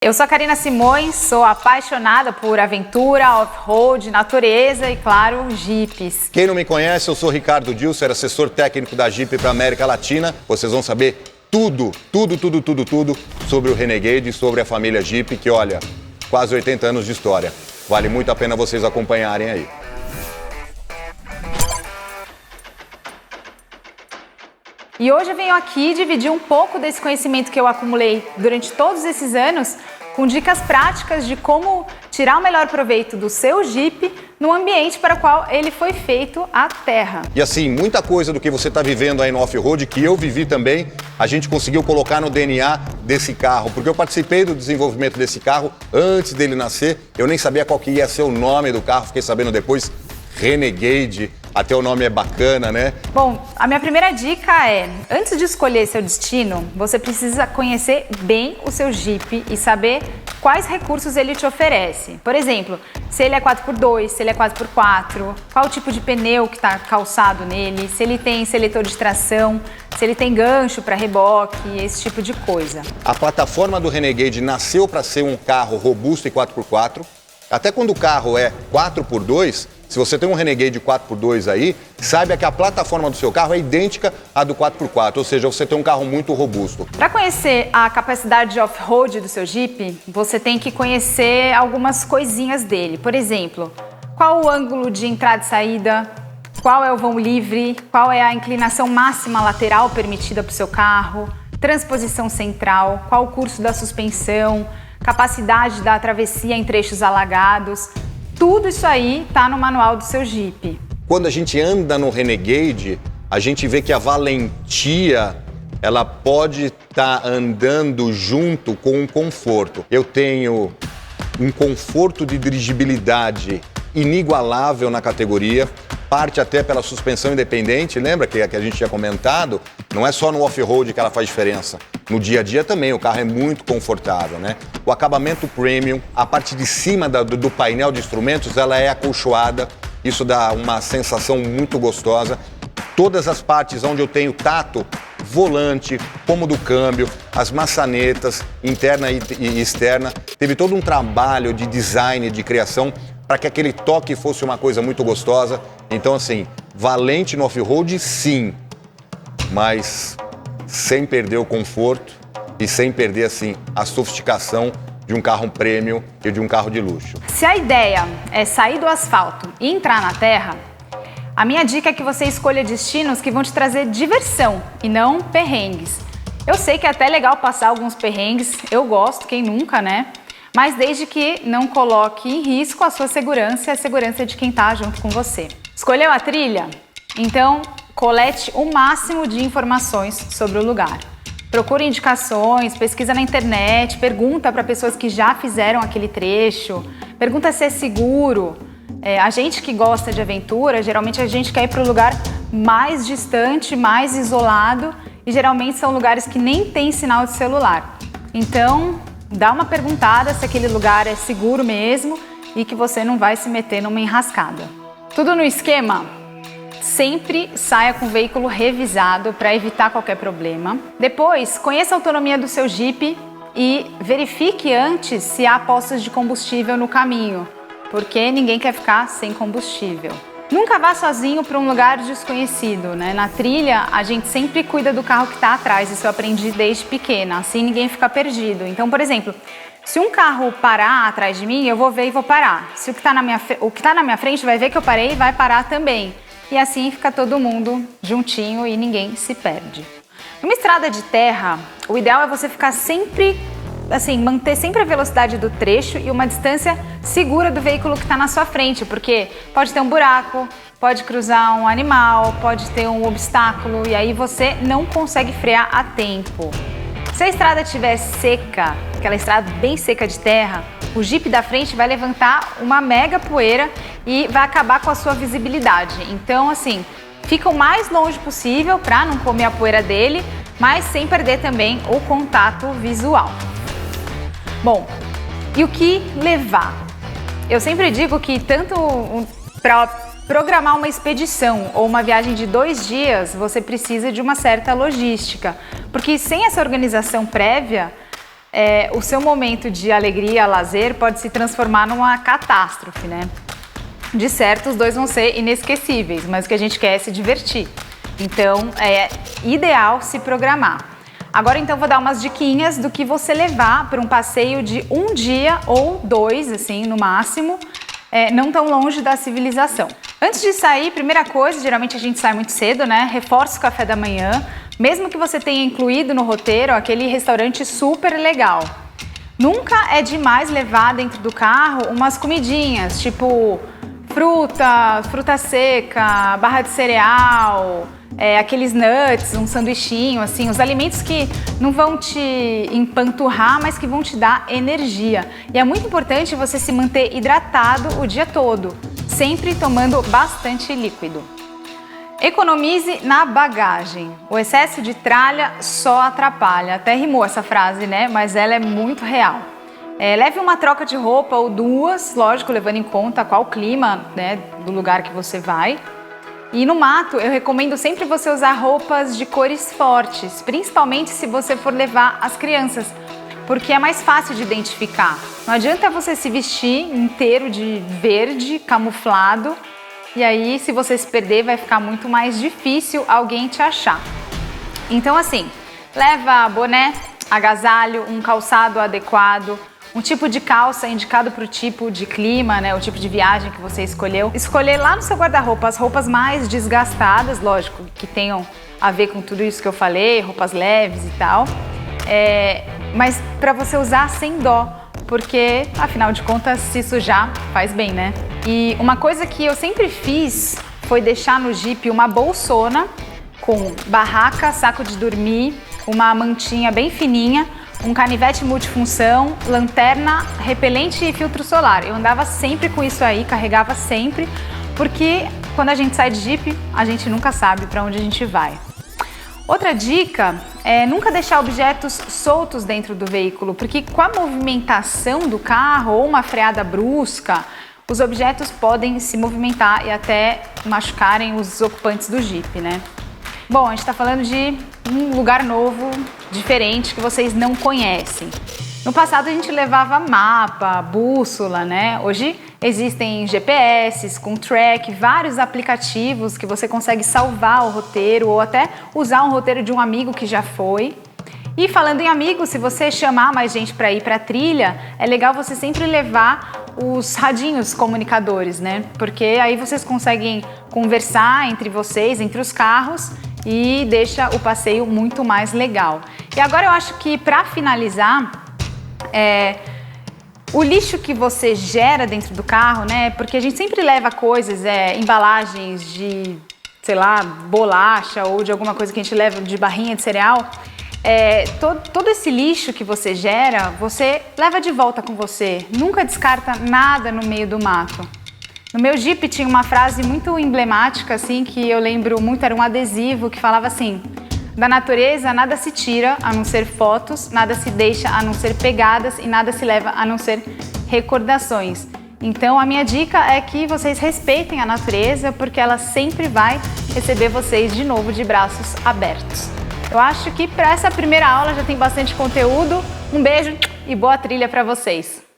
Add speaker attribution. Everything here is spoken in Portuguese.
Speaker 1: Eu sou a Karina Simões, sou apaixonada por aventura, off-road, natureza e, claro, jipes.
Speaker 2: Quem não me conhece, eu sou Ricardo Dilser, assessor técnico da Jeep para América Latina. Vocês vão saber tudo sobre o Renegade e sobre a família Jeep, que olha, quase 80 anos de história. Vale muito a pena vocês acompanharem aí.
Speaker 1: E hoje eu venho aqui dividir um pouco desse conhecimento que eu acumulei durante todos esses anos com dicas práticas de como tirar o melhor proveito do seu Jeep no ambiente para o qual ele foi feito à terra.
Speaker 2: E assim, muita coisa do que você está vivendo aí no off-road, que eu vivi também, a gente conseguiu colocar no DNA desse carro, porque eu participei do desenvolvimento desse carro antes dele nascer. Eu nem sabia qual que ia ser o nome do carro, fiquei sabendo depois, Renegade. Até o nome é bacana, né?
Speaker 1: Bom, a minha primeira dica é, antes de escolher seu destino, você precisa conhecer bem o seu Jeep e saber quais recursos ele te oferece. Por exemplo, se ele é 4x2, se ele é 4x4, qual o tipo de pneu que está calçado nele, se ele tem seletor de tração, se ele tem gancho para reboque, esse tipo de coisa.
Speaker 2: A plataforma do Renegade nasceu para ser um carro robusto e 4x4. Até quando o carro é 4x2, se você tem um Renegade 4x2 aí, saiba que a plataforma do seu carro é idêntica à do 4x4, ou seja, você tem um carro muito robusto.
Speaker 1: Para conhecer a capacidade de off-road do seu Jeep, você tem que conhecer algumas coisinhas dele. Por exemplo, qual o ângulo de entrada e saída, qual é o vão livre, qual é a inclinação máxima lateral permitida para o seu carro, transposição central, qual o curso da suspensão, capacidade da travessia em trechos alagados. Tudo isso aí tá no manual do seu Jeep.
Speaker 2: Quando a gente anda no Renegade, a gente vê que a valentia, ela pode estar andando junto com o conforto. Eu tenho um conforto de dirigibilidade inigualável na categoria, parte até pela suspensão independente, lembra que a gente tinha comentado? Não é só no off-road que ela faz diferença. No dia a dia também, o carro é muito confortável, né? O acabamento premium, a parte de cima do painel de instrumentos, ela é acolchoada. Isso dá uma sensação muito gostosa. Todas as partes onde eu tenho tato, volante, cômodo câmbio, as maçanetas, interna e externa, teve todo um trabalho de design, de criação, para que aquele toque fosse uma coisa muito gostosa. Então, assim, valente no off-road, sim, mas sem perder o conforto e sem perder, assim, a sofisticação de um carro premium e de um carro de luxo.
Speaker 1: Se a ideia é sair do asfalto e entrar na terra, a minha dica é que você escolha destinos que vão te trazer diversão e não perrengues. Eu sei que é até legal passar alguns perrengues, eu gosto, quem nunca, né? Mas desde que não coloque em risco a sua segurança e a segurança de quem está junto com você. Escolheu a trilha? Então, colete o máximo de informações sobre o lugar. Procure indicações, pesquisa na internet, pergunta para pessoas que já fizeram aquele trecho, pergunta se é seguro. A gente que gosta de aventura, geralmente a gente quer ir para o lugar mais distante, mais isolado, e geralmente são lugares que nem tem sinal de celular. Então, dá uma perguntada se aquele lugar é seguro mesmo e que você não vai se meter numa enrascada. Tudo no esquema? Sempre saia com o veículo revisado para evitar qualquer problema. Depois, conheça a autonomia do seu Jeep e verifique antes se há postos de combustível no caminho, porque ninguém quer ficar sem combustível. Nunca vá sozinho para um lugar desconhecido, né? Na trilha, a gente sempre cuida do carro que está atrás, isso eu aprendi desde pequena, assim ninguém fica perdido. Então, por exemplo, se um carro parar atrás de mim, eu vou ver e vou parar. Se o que está na minha frente vai ver que eu parei e vai parar também. E assim fica todo mundo juntinho e ninguém se perde. Numa estrada de terra, o ideal é você ficar sempre, assim, manter sempre a velocidade do trecho e uma distância segura do veículo que está na sua frente, porque pode ter um buraco, pode cruzar um animal, pode ter um obstáculo e aí você não consegue frear a tempo. Se a estrada estiver seca, aquela estrada bem seca de terra, o Jeep da frente vai levantar uma mega poeira e vai acabar com a sua visibilidade. Então, assim, fica o mais longe possível para não comer a poeira dele, mas sem perder também o contato visual. Bom, e o que levar? Eu sempre digo que tanto para programar uma expedição ou uma viagem de 2 dias, você precisa de uma certa logística, porque sem essa organização prévia, o seu momento de alegria, lazer, pode se transformar numa catástrofe, né? De certo, os dois vão ser inesquecíveis, mas o que a gente quer é se divertir. Então, é ideal se programar. Agora, então, vou dar umas diquinhas do que você levar para um passeio de um dia ou 2, assim, no máximo, não tão longe da civilização. Antes de sair, primeira coisa, geralmente a gente sai muito cedo, né? Reforça o café da manhã, mesmo que você tenha incluído no roteiro aquele restaurante super legal. Nunca é demais levar dentro do carro umas comidinhas, tipo fruta seca, barra de cereal, aqueles nuts, um sanduichinho, assim, os alimentos que não vão te empanturrar, mas que vão te dar energia. E é muito importante você se manter hidratado o dia todo, sempre tomando bastante líquido. Economize na bagagem. O excesso de tralha só atrapalha. Até rimou essa frase, né? Mas ela é muito real. Leve uma troca de roupa ou 2, lógico, levando em conta qual clima, né, do lugar que você vai. E no mato, eu recomendo sempre você usar roupas de cores fortes, principalmente se você for levar as crianças, porque é mais fácil de identificar. Não adianta você se vestir inteiro de verde, camuflado, e aí se você se perder vai ficar muito mais difícil alguém te achar. Então assim, leva boné, agasalho, um calçado adequado, um tipo de calça indicado para o tipo de clima, né, o tipo de viagem que você escolheu. Escolher lá no seu guarda-roupa as roupas mais desgastadas, lógico, que tenham a ver com tudo isso que eu falei, roupas leves e tal, mas para você usar sem dó, porque afinal de contas se sujar faz bem, né? E uma coisa que eu sempre fiz foi deixar no Jeep uma bolsona com barraca, saco de dormir, uma mantinha bem fininha, um canivete multifunção, lanterna, repelente e filtro solar. Eu andava sempre com isso aí, carregava sempre, porque quando a gente sai de Jeep, a gente nunca sabe para onde a gente vai. Outra dica é nunca deixar objetos soltos dentro do veículo, porque com a movimentação do carro ou uma freada brusca, os objetos podem se movimentar e até machucarem os ocupantes do Jeep, né? Bom, a gente está falando de um lugar novo, diferente, que vocês não conhecem. No passado a gente levava mapa, bússola, né? Hoje existem GPS com track, vários aplicativos que você consegue salvar o roteiro ou até usar um roteiro de um amigo que já foi. E falando em amigos, se você chamar mais gente para ir para a trilha, é legal você sempre levar os radinhos comunicadores, né? Porque aí vocês conseguem conversar entre vocês, entre os carros, e deixa o passeio muito mais legal. E agora eu acho que para finalizar, o lixo que você gera dentro do carro, né? Porque a gente sempre leva coisas, embalagens de, sei lá, bolacha ou de alguma coisa que a gente leva de barrinha de cereal. Todo esse lixo que você gera, você leva de volta com você. Nunca descarta nada no meio do mato. No meu Jeep tinha uma frase muito emblemática, assim, que eu lembro muito, era um adesivo que falava assim: da natureza nada se tira a não ser fotos, nada se deixa a não ser pegadas e nada se leva a não ser recordações. Então a minha dica é que vocês respeitem a natureza, porque ela sempre vai receber vocês de novo de braços abertos. Eu acho que para essa primeira aula já tem bastante conteúdo. Um beijo e boa trilha para vocês!